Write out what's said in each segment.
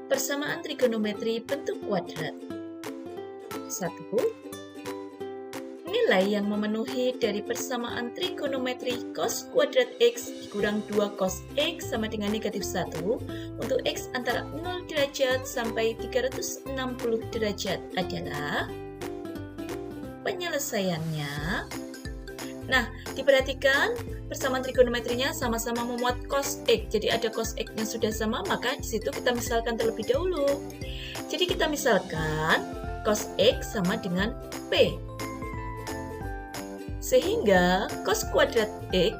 Persamaan trigonometri bentuk kuadrat. 1. Nilai yang memenuhi dari persamaan trigonometri cos kuadrat X dikurang 2 cos X sama dengan negatif 1 untuk X antara 0 derajat sampai 360 derajat adalah penyelesaiannya. Nah, diperhatikan persamaan trigonometrinya sama-sama memuat cos X. Jadi ada cos X-nya sudah sama, maka di situ kita misalkan terlebih dahulu. Jadi kita misalkan cos X sama dengan P. Sehingga cos kuadrat X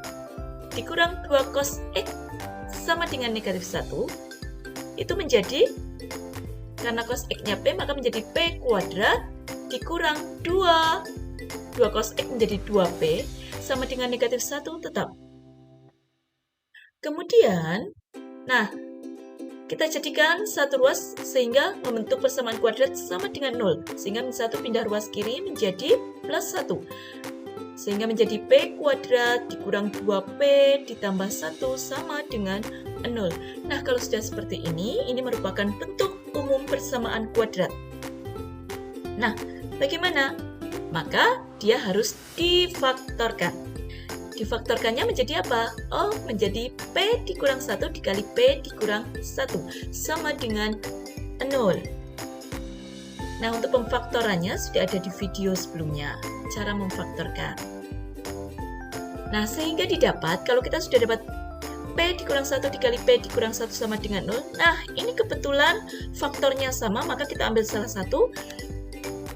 dikurang 2 cos X sama dengan negatif 1. Itu menjadi, karena cos X-nya P, maka menjadi P kuadrat dikurang 2 cos X menjadi 2P sama dengan negatif 1 tetap. Kemudian, nah, kita jadikan satu ruas sehingga membentuk persamaan kuadrat sama dengan 0. Sehingga 1 pindah ruas kiri menjadi plus 1. Sehingga menjadi P kuadrat dikurang 2P ditambah 1 sama dengan 0. Nah, kalau sudah seperti ini merupakan bentuk umum persamaan kuadrat. Nah, bagaimana? Maka dia harus difaktorkan. Difaktorkannya menjadi apa? Oh, menjadi P dikurang 1 dikali P dikurang 1 sama dengan 0. Nah, untuk pemfaktorannya sudah ada di video sebelumnya, cara memfaktorkan. Nah, sehingga didapat, kalau kita sudah dapat P dikurang 1 dikali P dikurang 1 sama dengan 0, nah ini kebetulan faktornya sama, maka kita ambil salah satu,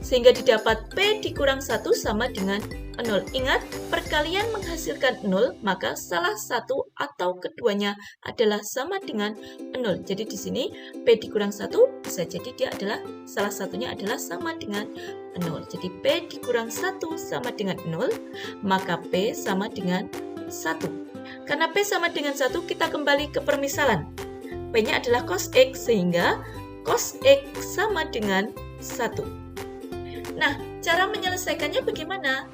sehingga didapat P dikurang 1 sama dengan 0. Ingat, perkalian menghasilkan 0, maka salah satu atau keduanya adalah sama dengan 0. Jadi di sini P dikurang 1 bisa jadi dia adalah salah satunya adalah sama dengan 0. Jadi P dikurang 1 sama dengan 0, maka P sama dengan 1. Karena P sama dengan 1, kita kembali ke permisalan. P-nya adalah cos X, sehingga cos X sama dengan 1. Nah, cara menyelesaikannya bagaimana?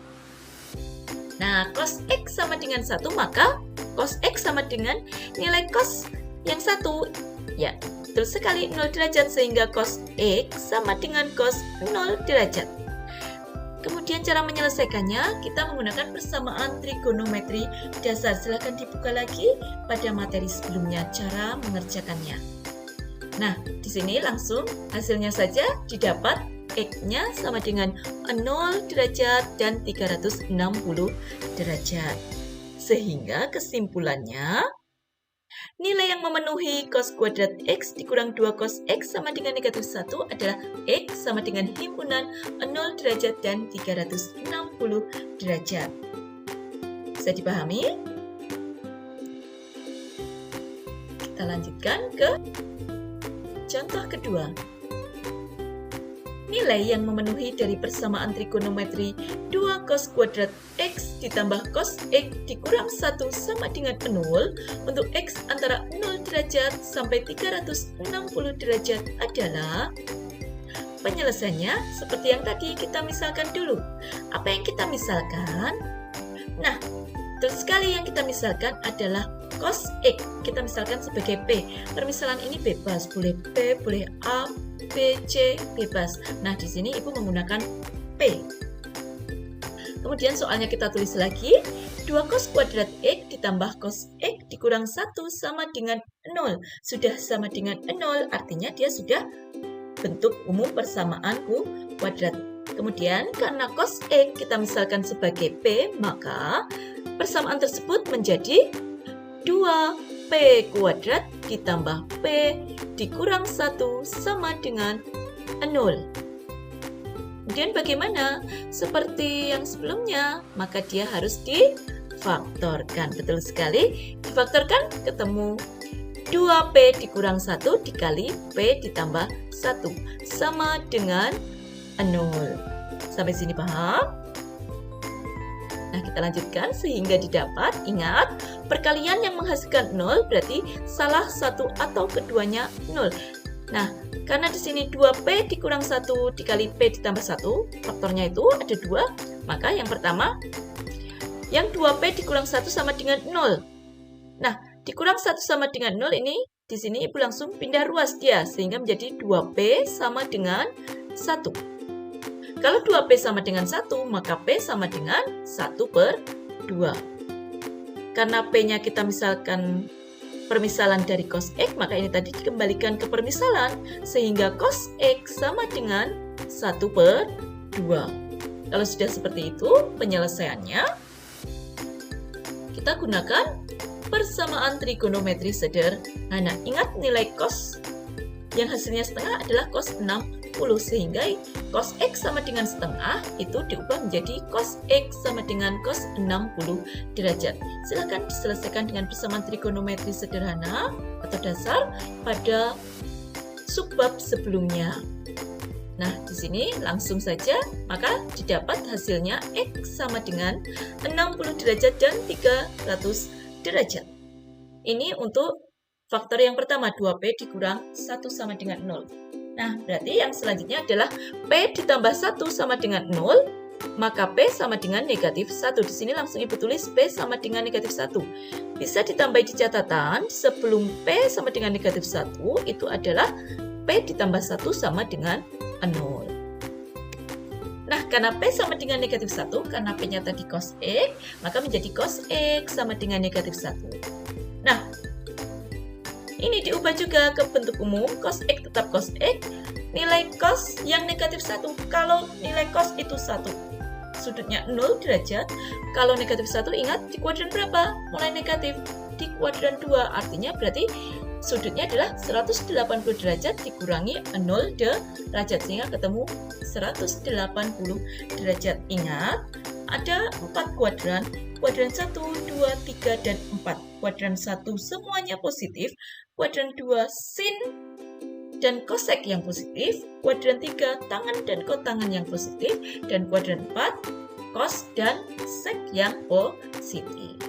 Nah, cos X sama dengan 1, maka cos X sama dengan nilai cos yang 1. Ya, betul sekali, 0 derajat, sehingga cos X sama dengan cos 0 derajat. Kemudian cara menyelesaikannya, kita menggunakan persamaan trigonometri dasar. Silahkan dibuka lagi pada materi sebelumnya cara mengerjakannya. Nah, di sini langsung hasilnya saja didapat. X-nya sama dengan 0 derajat dan 360 derajat. Sehingga kesimpulannya, nilai yang memenuhi cos kuadrat X dikurang 2 cos X sama dengan negatif 1 adalah X sama dengan himpunan 0 derajat dan 360 derajat. Bisa dipahami? Kita lanjutkan ke contoh kedua. Nilai yang memenuhi dari persamaan trigonometri 2 cos kuadrat X ditambah cos X dikurang 1 sama dengan 0 untuk X antara 0 derajat sampai 360 derajat adalah, penyelesaiannya seperti yang tadi kita misalkan dulu. Apa yang kita misalkan? Nah, betul sekali, yang kita misalkan adalah cos X. Kita misalkan sebagai P. Permisalan ini bebas, boleh P, boleh A, B, C, bebas. Nah, di sini Ibu menggunakan P. Kemudian soalnya kita tulis lagi, 2 cos kuadrat X ditambah cos X dikurang 1 sama dengan 0. Sudah sama dengan 0, artinya dia sudah bentuk umum persamaan kuadrat. Kemudian karena cos X kita misalkan sebagai P, maka persamaan tersebut menjadi 2P kuadrat ditambah P dikurang 1 sama dengan 0. Kemudian bagaimana? Seperti yang sebelumnya, maka dia harus difaktorkan. Betul sekali, difaktorkan ketemu 2P dikurang 1 dikali P ditambah 1 sama dengan 0. Sampai sini paham? Nah, kita lanjutkan sehingga didapat, ingat, perkalian yang menghasilkan 0 berarti salah satu atau keduanya 0. Nah, karena di sini 2P dikurang 1 dikali P ditambah 1, faktornya itu ada 2, maka yang pertama, yang 2P dikurang 1 sama dengan 0. Nah, dikurang 1 sama dengan 0 ini, di sini Ibu langsung pindah ruas dia, sehingga menjadi 2P sama dengan 1. Kalau 2P sama dengan 1, maka P sama dengan 1/2. Karena P-nya kita misalkan permisalan dari cos X, maka ini tadi dikembalikan ke permisalan, sehingga cos X sama dengan 1/2. Kalau sudah seperti itu, penyelesaiannya, kita gunakan persamaan trigonometri sederhana. Ingat nilai cos yang hasilnya setengah adalah cos 60, sehingga cos X sama dengan setengah itu diubah menjadi cos X sama dengan cos 60 derajat. Silakan diselesaikan dengan persamaan trigonometri sederhana atau dasar pada subbab sebelumnya. Nah, di sini langsung saja, maka didapat hasilnya X sama dengan 60 derajat dan 300 derajat. Ini untuk faktor yang pertama, 2P dikurang 1 sama dengan 0. Nah, berarti yang selanjutnya adalah P ditambah 1 sama dengan 0, maka P sama dengan negatif 1. Di sini langsung Ibu tulis P sama dengan negatif 1. Bisa ditambah di catatan, sebelum P sama dengan negatif 1, itu adalah P ditambah 1 sama dengan 0. Nah, karena P sama dengan negatif 1, karena P-nya tadi cos X, maka menjadi cos X sama dengan negatif 1. Nah, ini diubah juga ke bentuk umum, cos X tetap cos X, nilai cos yang negatif 1. Kalau nilai cos itu 1, sudutnya 0 derajat. Kalau negatif 1, ingat di kuadran berapa? Mulai negatif, di kuadran 2. Artinya berarti sudutnya adalah 180 derajat dikurangi 0 derajat, sehingga ketemu 180 derajat. Ingat, ada 4 kuadran. Kuadran 1, 2, 3, dan 4. Kuadran 1 semuanya positif. Kuadran 2 sin dan kosek yang positif. Kuadran 3 tangan dan kotangan yang positif. Dan kuadran 4 kos dan sek yang positif.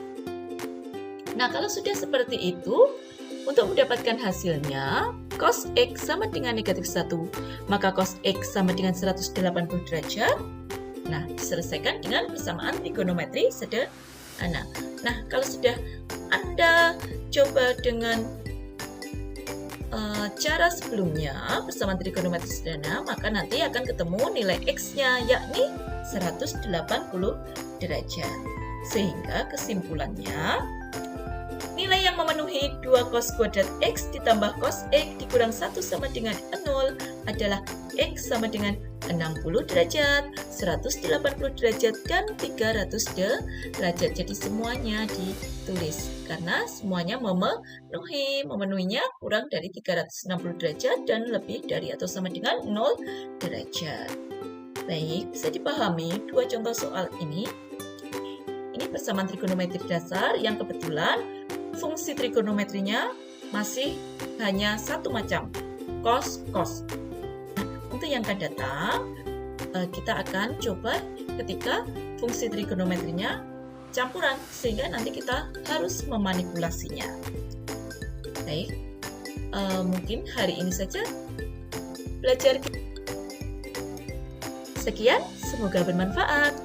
Nah, kalau sudah seperti itu, untuk mendapatkan hasilnya, cos X sama dengan negatif 1, maka cos X sama dengan 180 derajat. Nah, diselesaikan dengan persamaan trigonometri sederhana. Nah, kalau sudah Anda coba dengan cara sebelumnya, persamaan trigonometri sederhana, maka nanti akan ketemu nilai X-nya, yakni 180 derajat. Sehingga kesimpulannya, nilai yang memenuhi 2 cos kuadrat X ditambah cos X dikurang 1 sama dengan 0 adalah X sama dengan 60 derajat, 180 derajat, dan 300 derajat. Jadi semuanya ditulis, karena semuanya memenuhinya kurang dari 360 derajat dan lebih dari atau sama dengan 0 derajat. Baik, bisa dipahami dua contoh soal ini. Ini persamaan trigonometri dasar yang kebetulan fungsi trigonometrinya masih hanya satu macam, cos. Nah, untuk yang akan datang, kita akan coba ketika fungsi trigonometrinya campuran, sehingga nanti kita harus memanipulasinya. Baik, mungkin hari ini saja belajar. Sekian, semoga bermanfaat.